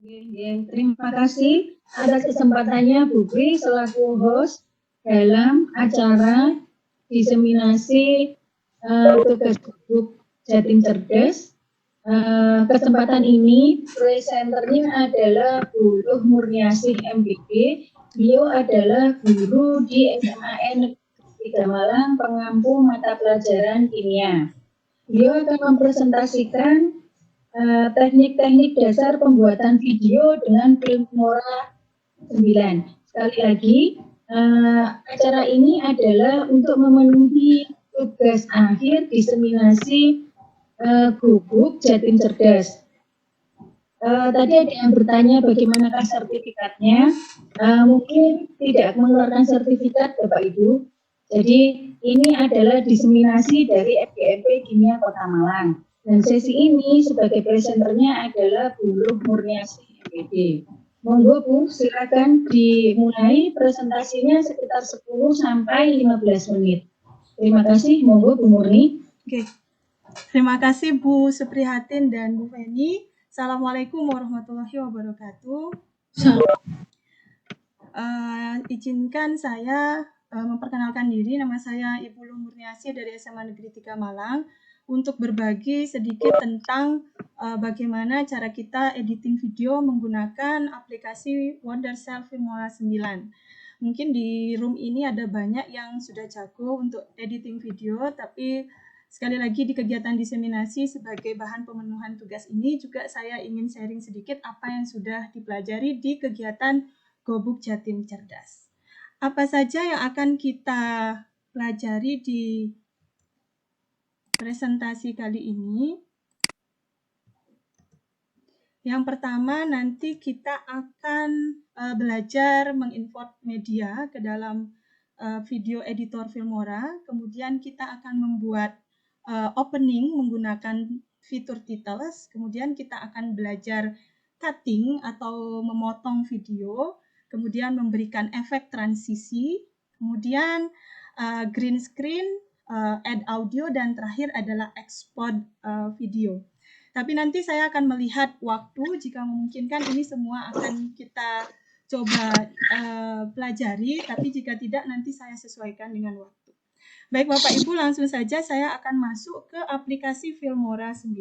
Terima kasih atas kesempatannya Bu Pri selaku host dalam acara diseminasi tugas gubuk Jatim Cerdas. Kesempatan ini presenternya adalah Bu Luh Murniasih MPD. Beliau adalah guru di SMAN Negeri 3 Malang, pengampu mata pelajaran kimia. Beliau akan mempresentasikan teknik-teknik dasar pembuatan video dengan Filmora 9. Sekali lagi, acara ini adalah untuk memenuhi tugas akhir diseminasi gubuk Jatim Cerdas. Tadi ada yang bertanya bagaimanakah sertifikatnya. Mungkin tidak mengeluarkan sertifikat Bapak Ibu. Jadi ini adalah diseminasi dari FGMP Kimia Kota Malang. Dan sesi ini sebagai presenternya adalah Bu Luh Murniasih MPD. Monggo Bu, silakan dimulai presentasinya sekitar 10 sampai 15 menit. Terima kasih, monggo Bu Murni. Oke. Terima kasih Bu Suprihatin dan Bu Feni. Assalamualaikum warahmatullahi wabarakatuh. Izinkan saya memperkenalkan diri. Nama saya Ibu Luh Murniasih dari SMA Negeri 3 Malang untuk berbagi sedikit tentang bagaimana cara kita editing video menggunakan aplikasi Wondercell Filmora 9. Mungkin di room ini ada banyak yang sudah jago untuk editing video, tapi sekali lagi di kegiatan diseminasi sebagai bahan pemenuhan tugas ini juga saya ingin sharing sedikit apa yang sudah dipelajari di kegiatan Gobuk Jatim Cerdas. Apa saja yang akan kita pelajari di presentasi kali ini? Yang pertama, nanti kita akan belajar mengimport media ke dalam video editor Filmora. Kemudian kita akan membuat opening menggunakan fitur titles. Kemudian kita akan belajar cutting atau memotong video. Kemudian memberikan efek transisi. Kemudian green screen, add audio, dan terakhir adalah export video. Tapi nanti saya akan melihat waktu, jika memungkinkan ini semua akan kita coba pelajari, tapi jika tidak nanti saya sesuaikan dengan waktu. Baik Bapak Ibu, langsung saja saya akan masuk ke aplikasi Filmora 9.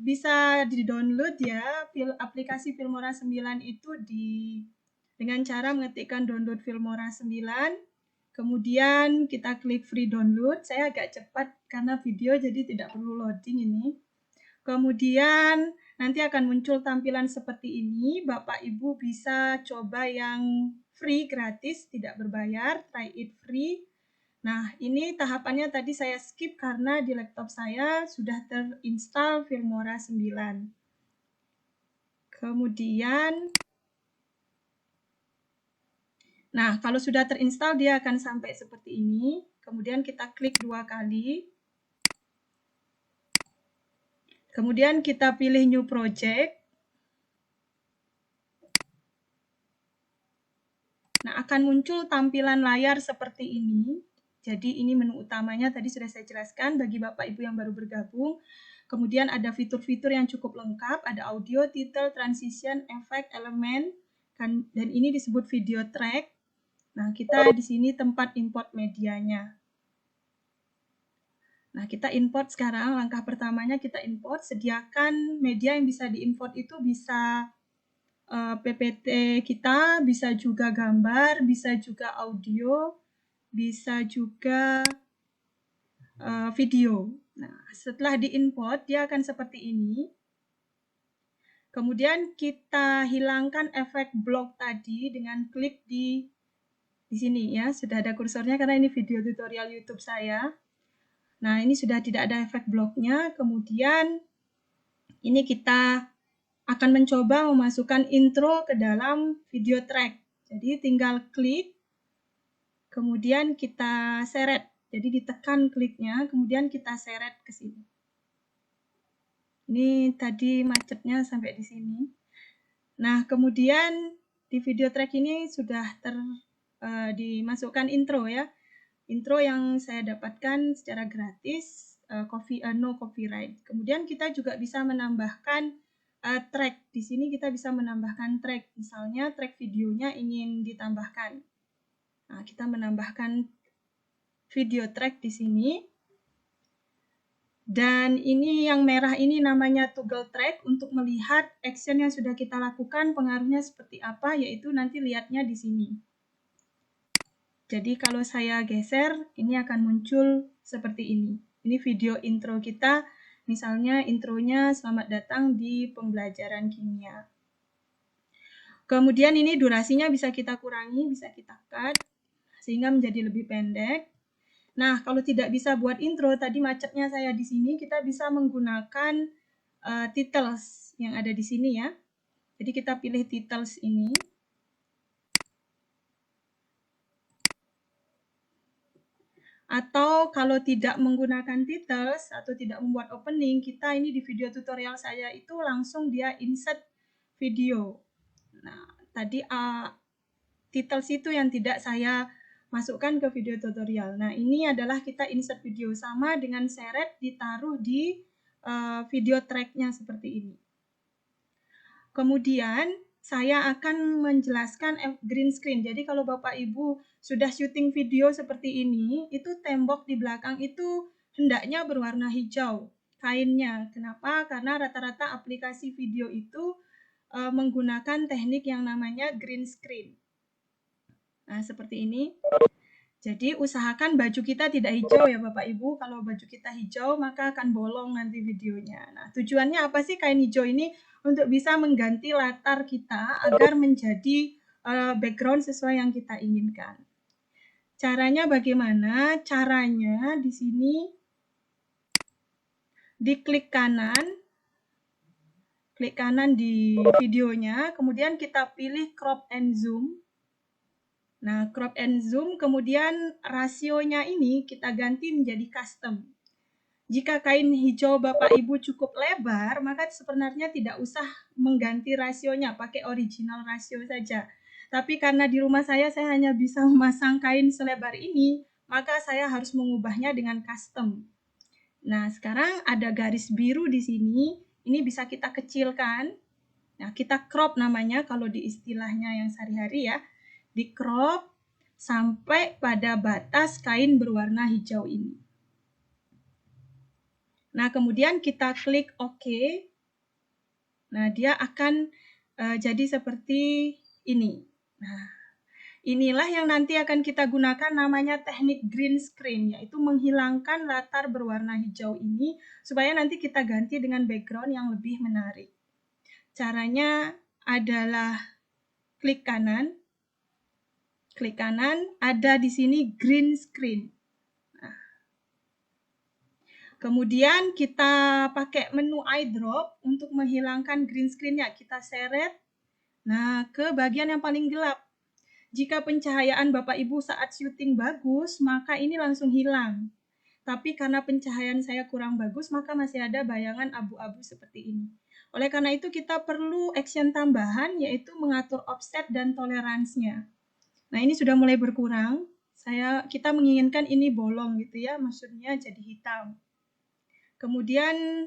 Bisa di-download ya, aplikasi Filmora 9 itu dengan cara mengetikkan download Filmora 9. Kemudian kita klik free download. Saya agak cepat karena video jadi tidak perlu loading ini. Kemudian nanti akan muncul tampilan seperti ini. Bapak Ibu bisa coba yang free gratis, tidak berbayar, try it free. Nah, ini tahapannya tadi saya skip karena di laptop saya sudah terinstall Filmora 9. Kemudian nah, kalau sudah terinstall dia akan sampai seperti ini. Kemudian kita klik 2 kali. Kemudian kita pilih new project. Nah, akan muncul tampilan layar seperti ini. Jadi ini menu utamanya tadi sudah saya jelaskan bagi Bapak Ibu yang baru bergabung. Kemudian ada fitur-fitur yang cukup lengkap, ada audio, title, transition, efek, elemen, dan ini disebut video track. Nah, kita di sini tempat import medianya. Nah, kita import sekarang. Langkah pertamanya kita import. Sediakan media yang bisa diimport itu bisa PPT kita, bisa juga gambar, bisa juga audio, bisa juga video. Nah, setelah diimport, dia akan seperti ini. Kemudian kita hilangkan efek blok tadi dengan klik di sini ya, sudah ada kursornya karena ini video tutorial YouTube saya. Nah, ini sudah tidak ada efek bloknya. Kemudian ini kita akan mencoba memasukkan intro ke dalam video track. Jadi tinggal klik, kemudian kita seret. Jadi ditekan kliknya, kemudian kita seret ke sini. Ini tadi macetnya sampai di sini. Nah, kemudian di video track ini sudah dimasukkan intro ya. Intro yang saya dapatkan secara gratis, no copyright. Kemudian kita juga bisa menambahkan track. Di sini kita bisa menambahkan track. Misalnya track videonya ingin ditambahkan. Nah, kita menambahkan video track di sini. Dan ini yang merah ini namanya toggle track untuk melihat action yang sudah kita lakukan pengaruhnya seperti apa, yaitu nanti lihatnya di sini. Jadi kalau saya geser, ini akan muncul seperti ini. Ini video intro kita, misalnya intronya selamat datang di pembelajaran kimia. Kemudian ini durasinya bisa kita kurangi, bisa kita cut, sehingga menjadi lebih pendek. Nah, kalau tidak bisa buat intro, tadi macetnya saya di sini, kita bisa menggunakan titles yang ada di sini ya. Jadi kita pilih titles ini. Atau kalau tidak menggunakan titles atau tidak membuat opening, kita ini di video tutorial saya itu langsung dia insert video. Nah, tadi titles itu yang tidak saya masukkan ke video tutorial. Nah, ini adalah kita insert video sama dengan seret ditaruh di video track-nya seperti ini. Kemudian saya akan menjelaskan green screen. Jadi kalau Bapak Ibu sudah syuting video seperti ini, itu tembok di belakang itu hendaknya berwarna hijau kainnya. Kenapa? Karena rata-rata aplikasi video itu menggunakan teknik yang namanya green screen. Nah, seperti ini. Jadi usahakan baju kita tidak hijau ya Bapak Ibu. Kalau baju kita hijau maka akan bolong nanti videonya. Nah, tujuannya apa sih kain hijau ini? Untuk bisa mengganti latar kita agar menjadi background sesuai yang kita inginkan. Caranya bagaimana? Caranya di sini diklik kanan di videonya, kemudian kita pilih crop and zoom. Nah, crop and zoom, kemudian rasionya ini kita ganti menjadi custom. Jika kain hijau Bapak Ibu cukup lebar, maka sebenarnya tidak usah mengganti rasionya, pakai original rasio saja. Tapi karena di rumah saya hanya bisa memasang kain selebar ini, maka saya harus mengubahnya dengan custom. Nah, sekarang ada garis biru di sini, ini bisa kita kecilkan. Nah, kita crop namanya kalau di istilahnya yang sehari-hari ya. Di crop sampai pada batas kain berwarna hijau ini. Nah, kemudian kita klik OK. Nah, dia akan jadi seperti ini. Nah, inilah yang nanti akan kita gunakan namanya teknik green screen, yaitu menghilangkan latar berwarna hijau ini supaya nanti kita ganti dengan background yang lebih menarik. Caranya adalah klik kanan, ada di sini green screen. Nah, kemudian kita pakai menu eyedrop untuk menghilangkan green screen-nya. Kita seret ke bagian yang paling gelap. Jika pencahayaan Bapak Ibu saat syuting bagus, maka ini langsung hilang. Tapi karena pencahayaan saya kurang bagus, maka masih ada bayangan abu-abu seperti ini. Oleh karena itu kita perlu action tambahan, yaitu mengatur offset dan toleransinya. Nah, ini sudah mulai berkurang. Kita menginginkan ini bolong gitu ya, maksudnya jadi hitam. Kemudian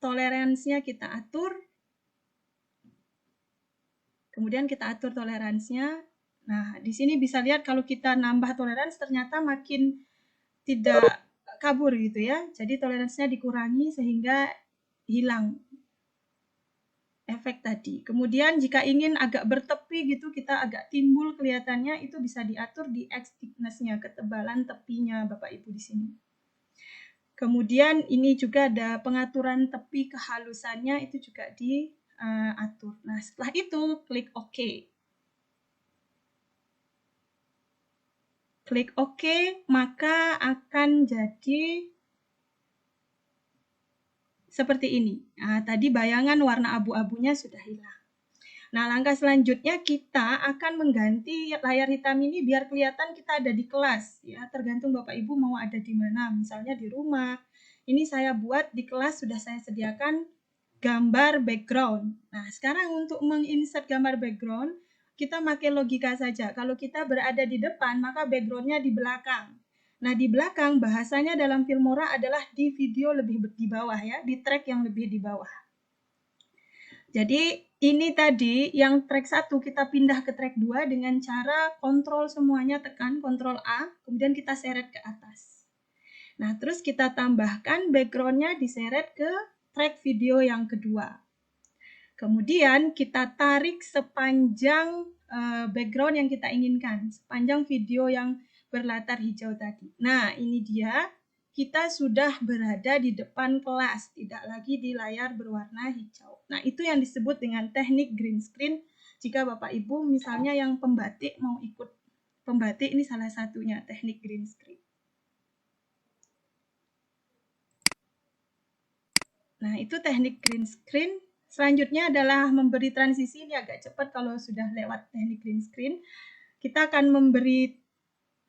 toleransinya kita atur. Nah, di sini bisa lihat kalau kita nambah toleransi ternyata makin tidak kabur gitu ya. Jadi toleransinya dikurangi sehingga hilang efek tadi. Kemudian jika ingin agak bertepi gitu, kita agak timbul kelihatannya, itu bisa diatur di X thickness-nya, ketebalan tepinya Bapak Ibu di sini. Kemudian ini juga ada pengaturan tepi kehalusannya, itu juga diatur. Nah, setelah itu klik OK. Klik OK, maka akan jadi seperti ini. Nah, tadi bayangan warna abu-abunya sudah hilang. Nah, langkah selanjutnya kita akan mengganti layar hitam ini biar kelihatan kita ada di kelas. Ya, tergantung Bapak Ibu mau ada di mana. Misalnya di rumah. Ini saya buat di kelas sudah saya sediakan gambar background. Nah, sekarang untuk menginsert gambar background, kita pakai logika saja. Kalau kita berada di depan, maka background-nya di belakang. Nah, di belakang bahasanya dalam Filmora adalah di video lebih di bawah ya, di track yang lebih di bawah. Jadi ini tadi yang track 1 kita pindah ke track 2 dengan cara kontrol semuanya, tekan kontrol A, kemudian kita seret ke atas. Nah, terus kita tambahkan background-nya diseret ke track video yang kedua. Kemudian kita tarik sepanjang background yang kita inginkan, sepanjang video yang berlatar hijau tadi. Nah, ini dia. Kita sudah berada di depan kelas, tidak lagi di layar berwarna hijau. Nah, itu yang disebut dengan teknik green screen. Jika Bapak Ibu misalnya yang pembatik mau ikut pembatik, ini salah satunya teknik green screen. Nah, itu teknik green screen. Selanjutnya adalah memberi transisi. Ini agak cepat kalau sudah lewat teknik green screen. Kita akan memberi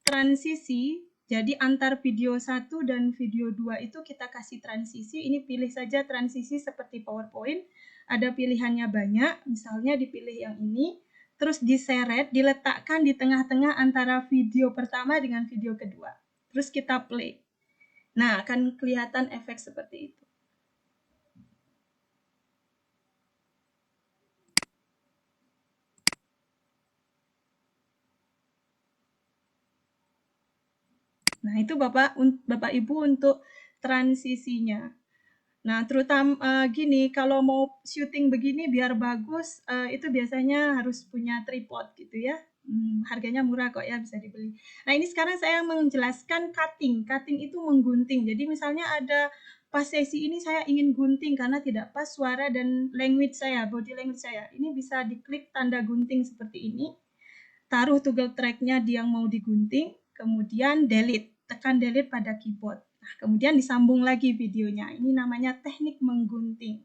transisi. Jadi antar video 1 dan video 2 itu kita kasih transisi. Ini pilih saja transisi seperti PowerPoint. Ada pilihannya banyak. Misalnya dipilih yang ini. Terus diseret, diletakkan di tengah-tengah antara video pertama dengan video kedua. Terus kita play. Nah, akan kelihatan efek seperti itu. Nah, itu Bapak Ibu untuk transisinya. Nah, terutama gini, kalau mau syuting begini biar bagus, itu biasanya harus punya tripod gitu ya. Harganya murah kok ya, bisa dibeli. Nah, ini sekarang saya menjelaskan cutting. Cutting itu menggunting. Jadi misalnya ada pas sesi ini saya ingin gunting karena tidak pas suara dan language saya, body language saya. Ini bisa diklik tanda gunting seperti ini. Taruh toggle track-nya di yang mau digunting, kemudian delete. Tekan delete pada keyboard. Nah, kemudian disambung lagi videonya. Ini namanya teknik menggunting.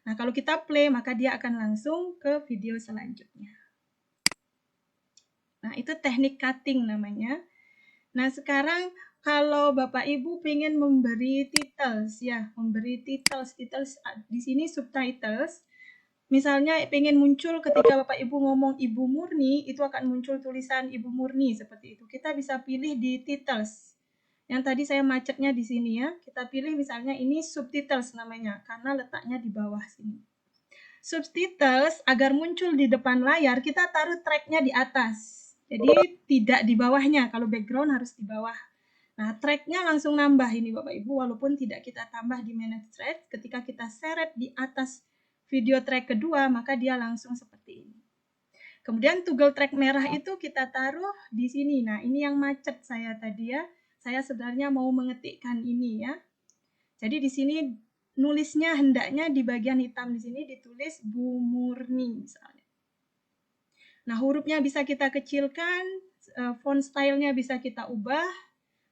Nah, kalau kita play, maka dia akan langsung ke video selanjutnya. Nah, itu teknik cutting namanya. Nah, sekarang kalau Bapak Ibu ingin memberi titles, ya, memberi titles di sini subtitles. Misalnya pengen muncul ketika Bapak Ibu ngomong Ibu Murni, itu akan muncul tulisan Ibu Murni seperti itu. Kita bisa pilih di titles. Yang tadi saya macetnya di sini ya. Kita pilih misalnya ini subtitles namanya, karena letaknya di bawah sini. Subtitles agar muncul di depan layar, kita taruh tracknya di atas. Jadi tidak di bawahnya, kalau background harus di bawah. Nah, tracknya langsung nambah ini Bapak Ibu, walaupun tidak kita tambah di manage track. Ketika kita seret di atas video track kedua, maka dia langsung seperti ini. Kemudian toggle track merah itu kita taruh di sini. Nah, ini yang macet saya tadi ya. Saya sebenarnya mau mengetikkan ini ya. Jadi di sini nulisnya hendaknya di bagian hitam di sini ditulis Bu Murni misalnya. Nah, hurufnya bisa kita kecilkan, font style-nya bisa kita ubah,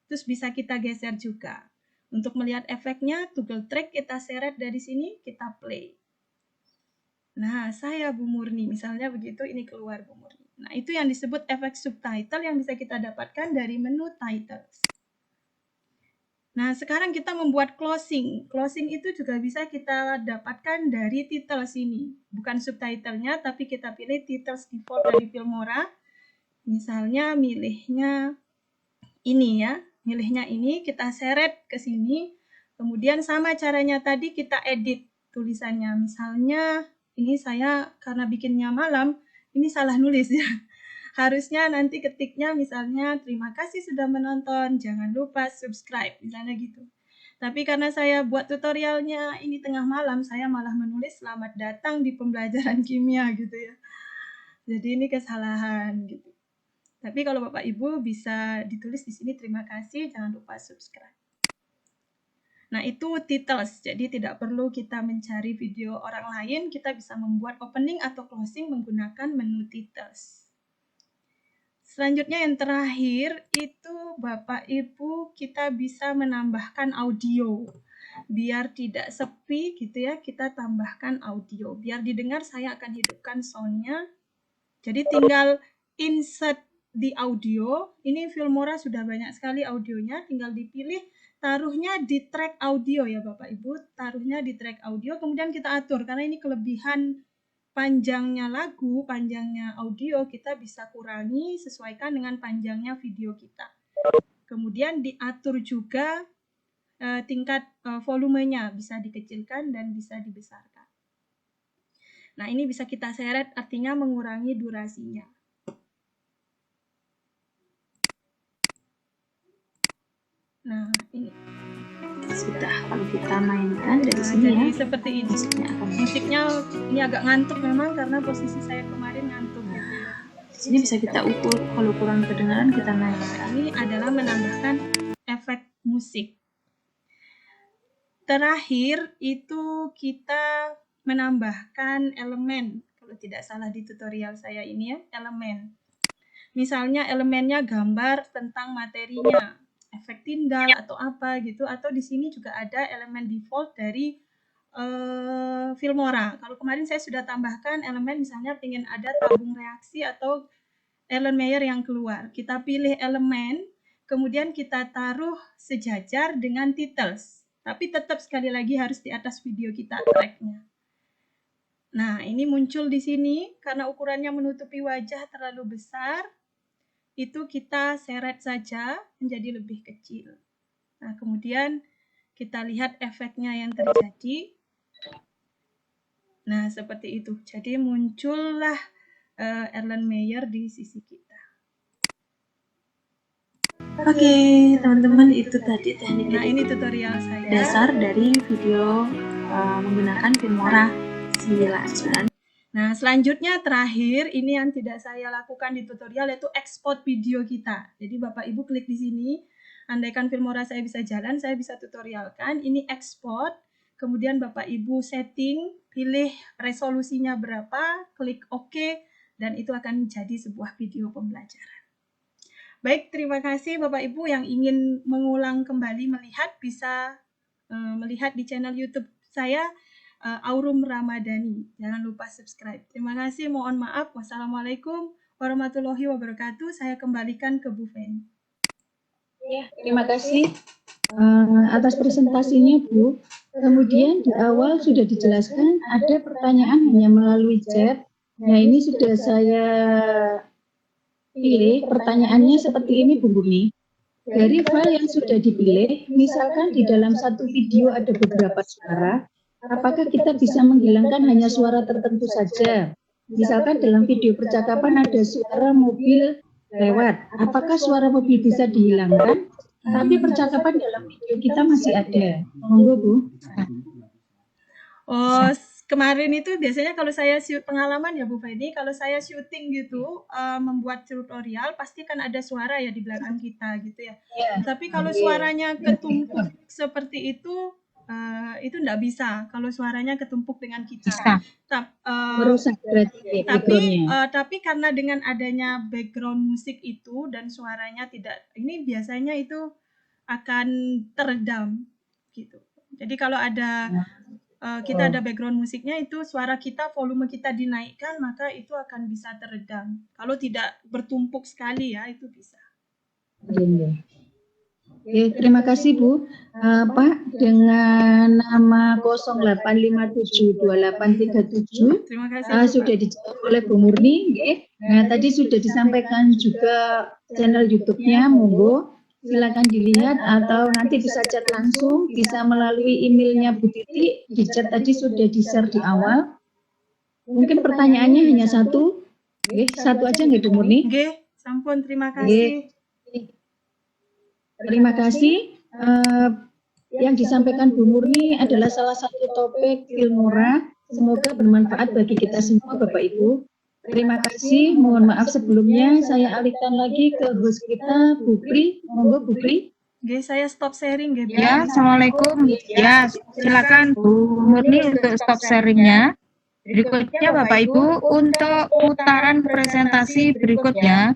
terus bisa kita geser juga. Untuk melihat efeknya, toggle track kita seret dari sini, kita play. Nah, saya Bu Murni, misalnya begitu, ini keluar Bu Murni. Nah, itu yang disebut efek subtitle yang bisa kita dapatkan dari menu titles. Nah, sekarang kita membuat closing. Closing itu juga bisa kita dapatkan dari titles ini. Bukan subtitlenya, tapi kita pilih titles default dari Filmora. Misalnya milihnya ini ya. Milihnya ini, kita seret ke sini. Kemudian sama caranya tadi kita edit tulisannya. Misalnya ini saya karena bikinnya malam, ini salah nulis ya. Harusnya nanti ketiknya misalnya terima kasih sudah menonton, jangan lupa subscribe, misalnya gitu. Tapi karena saya buat tutorialnya ini tengah malam, saya malah menulis selamat datang di pembelajaran kimia gitu ya. Jadi ini kesalahan gitu. Tapi kalau Bapak Ibu bisa ditulis di sini terima kasih, jangan lupa subscribe. Nah, itu titles. Jadi tidak perlu kita mencari video orang lain, kita bisa membuat opening atau closing menggunakan menu titles. Selanjutnya yang terakhir itu Bapak Ibu kita bisa menambahkan audio. Biar tidak sepi gitu ya, kita tambahkan audio. Biar didengar saya akan hidupkan sound-nya. Jadi tinggal insert di audio. Ini Filmora sudah banyak sekali audionya, tinggal dipilih taruhnya di track audio ya Bapak Ibu. Taruhnya di track audio, kemudian kita atur karena ini kelebihan panjangnya lagu, panjangnya audio kita bisa kurangi sesuaikan dengan panjangnya video kita. Kemudian diatur juga tingkat volumenya, bisa dikecilkan dan bisa dibesarkan. Nah, ini bisa kita seret, artinya mengurangi durasinya. Nah, ini Sudah, kalau kita mainkan dari nah, sini jadi ya. seperti ini. Musiknya akan Musiknya ini agak ngantuk memang karena posisi saya kemarin ngantuk gitu ya. di sini bisa kita ukur, kalau kurang kedengaran kita naikkan. Ini adalah menambahkan efek musik. Terakhir itu kita menambahkan elemen, kalau tidak salah di tutorial saya ini ya, elemen. Misalnya elemennya gambar tentang materinya, efek tindal atau apa gitu, atau di sini juga ada elemen default dari Filmora. Kalau kemarin saya sudah tambahkan elemen, misalnya ingin ada tabung reaksi atau Erlenmeyer yang keluar. Kita pilih elemen, kemudian kita taruh sejajar dengan titles. Tapi tetap sekali lagi harus di atas video kita tracknya. Nah, ini muncul di sini karena ukurannya menutupi wajah terlalu besar. Itu kita seret saja menjadi lebih kecil. Nah, kemudian kita lihat efeknya yang terjadi. Nah, seperti itu. Jadi muncullah Erlenmeyer di sisi kita. Oke, teman-teman, itu tadi teknik Nah, ini tutorial saya. dasar dari video menggunakan Filmora 9. Nah, selanjutnya terakhir, ini yang tidak saya lakukan di tutorial, yaitu ekspor video kita. Jadi Bapak Ibu klik di sini, andaikan Filmora saya bisa jalan, saya bisa tutorialkan. Ini ekspor, kemudian Bapak Ibu setting, pilih resolusinya berapa, klik OK, dan itu akan menjadi sebuah video pembelajaran. Baik, terima kasih Bapak Ibu yang ingin mengulang kembali melihat, bisa melihat di channel YouTube saya, Aurum Ramadhani. Jangan lupa subscribe. Terima kasih, mohon maaf. Wassalamualaikum warahmatullahi wabarakatuh. Saya kembalikan ke Bu Feni. Ya, terima kasih atas presentasinya, Bu. Kemudian di awal sudah dijelaskan ada pertanyaan hanya melalui chat. Nah, ini sudah saya pilih pertanyaannya seperti ini, Bu Bumi. Dari file yang sudah dipilih, misalkan di dalam satu video ada beberapa suara, apakah kita bisa menghilangkan hanya suara tertentu saja? Misalkan dalam video percakapan ada suara mobil lewat, apakah suara mobil bisa dihilangkan? Tapi percakapan dalam video kita masih ada. Monggo, Bu. Oh, kemarin itu biasanya kalau saya pengalaman ya Bu Feni, kalau saya syuting gitu, membuat tutorial, pasti kan ada suara ya di belakang kita gitu ya. Tapi kalau suaranya ketumpuk seperti itu enggak bisa kalau suaranya ketumpuk dengan kita. Merusak berarti background-nya. Tapi karena dengan adanya background musik itu dan suaranya tidak, ini biasanya itu akan teredam gitu. Jadi kalau ada kita ada background musiknya, itu suara kita, volume kita dinaikkan, maka itu akan bisa teredam. Kalau tidak bertumpuk sekali ya, itu bisa. Oke, terima kasih Bu. Pak, dengan nama 08572837 Terima kasih. sudah dijawab oleh Bu Murni. Nah, tadi sudah disampaikan juga channel YouTube-nya, monggo silakan dilihat atau nanti bisa chat langsung, bisa melalui emailnya Bu Titi, di chat tadi sudah di-share di awal. Mungkin pertanyaannya hanya satu, satu aja nggak Bu Murni? Oke, sampun, terima kasih. Terima kasih. Yang disampaikan Bu Murni adalah salah satu topik Filmora. Semoga bermanfaat bagi kita semua, Bapak Ibu. Terima kasih. Mohon maaf sebelumnya. Saya alihkan lagi ke host kita, Bu Pri. Monggo, Bu Pri. Oke, saya stop sharing, ya. Ya, Assalamualaikum. Ya, silakan Bu Murni untuk stop sharingnya. Berikutnya Bapak Ibu, untuk putaran presentasi berikutnya